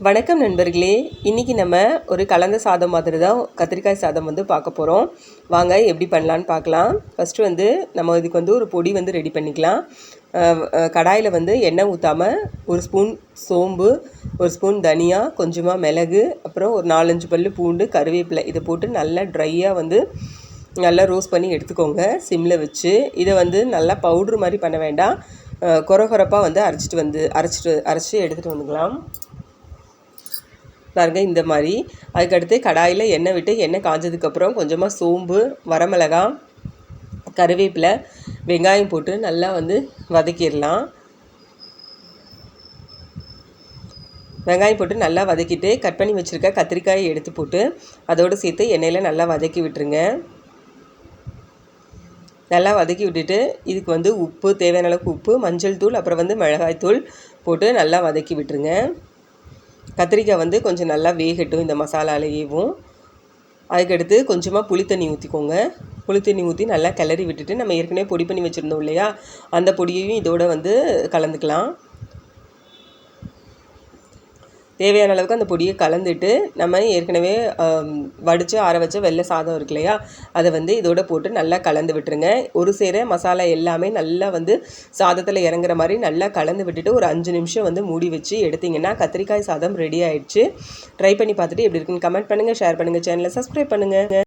வணக்கம் நண்பர்களே, இன்றைக்கி நம்ம ஒரு கலந்த சாதம் மாதிரி தான் கத்திரிக்காய் சாதம் வந்து பார்க்க போகிறோம். வாங்க எப்படி பண்ணலான்னு பார்க்கலாம். ஃபஸ்ட்டு வந்து நம்ம இதுக்கு வந்து ஒரு பொடி வந்து ரெடி பண்ணிக்கலாம். கடாயில் வந்து எண்ணெய் ஊற்றாமல் ஒரு ஸ்பூன் சோம்பு, ஒரு ஸ்பூன் தனியா, கொஞ்சமாக மிளகு, அப்புறம் ஒரு 4-5 பல் பூண்டு, கருவேப்பிலை இதை போட்டு நல்லா ட்ரையாக வந்து நல்லா ரோஸ்ட் பண்ணி எடுத்துக்கோங்க சிம்மில் வச்சு. இதை வந்து நல்லா பவுட்ரு மாதிரி பண்ண வேண்டாம், கொரகொரப்பாக வந்து அரைச்சி எடுத்துகிட்டு வந்துக்கலாம் பாருங்கள். இந்த மாதிரி அதுக்கடுத்து கடாயில் எண்ணெய் விட்டு எண்ணெய் காஞ்சதுக்கப்புறம் கொஞ்சமாக சோம்பு, வரமிளகாய், கருவேப்பிலை, வெங்காயம் போட்டு நல்லா வந்து வதக்கிடலாம். வெங்காயம் போட்டு நல்லா வதக்கிட்டு கட் பண்ணி வச்சுருக்க கத்திரிக்காயை எடுத்து போட்டு அதோடு சேர்த்து எண்ணெயில் நல்லா வதக்கி விட்டுருங்க. நல்லா வதக்கி விட்டுட்டு இதுக்கு வந்து உப்பு, தேவையான அளவுக்கு உப்பு, மஞ்சள் தூள், அப்புறம் வந்து மிளகாய்த்தூள் போட்டு நல்லா வதக்கி விட்டுருங்க. கத்திரிக்காய் வந்து கொஞ்சம் நல்லா வேகட்டும் இந்த மசாலாலேயும். அதுக்கடுத்து கொஞ்சமாக புளித்தண்ணி ஊற்றிக்கோங்க. புளித்தண்ணி ஊற்றி நல்லா கிளறி விட்டுட்டு நம்ம ஏற்கனவே பொடி பண்ணி வச்சுருந்தோம் இல்லையா, அந்த பொடியையும் இதோட வந்து கலந்துக்கலாம். தேவையான அளவுக்கு அந்த பொடியை கலந்துட்டு நம்ம ஏற்கனவே வடித்து ஆற வச்ச வெள்ளை சாதம் இருக்கு இல்லையா, அதை வந்து இதோட போட்டு நல்லா கலந்து விட்டுருங்க. ஒரு சேர மசாலா எல்லாமே நல்லா வந்து சாதத்தில் இறங்குற மாதிரி நல்லா கலந்து விட்டுட்டு ஒரு 5 நிமிஷம் வந்து மூடி வச்சு எடுத்திங்கன்னா கத்திரிக்காய் சாதம் ரெடி ஆகிடுச்சு. ட்ரை பண்ணி பார்த்துட்டு எப்படி இருக்குன்னு கமெண்ட் பண்ணுங்கள், ஷேர் பண்ணுங்கள், சேனலை சப்ஸ்கிரைப் பண்ணுங்கள்.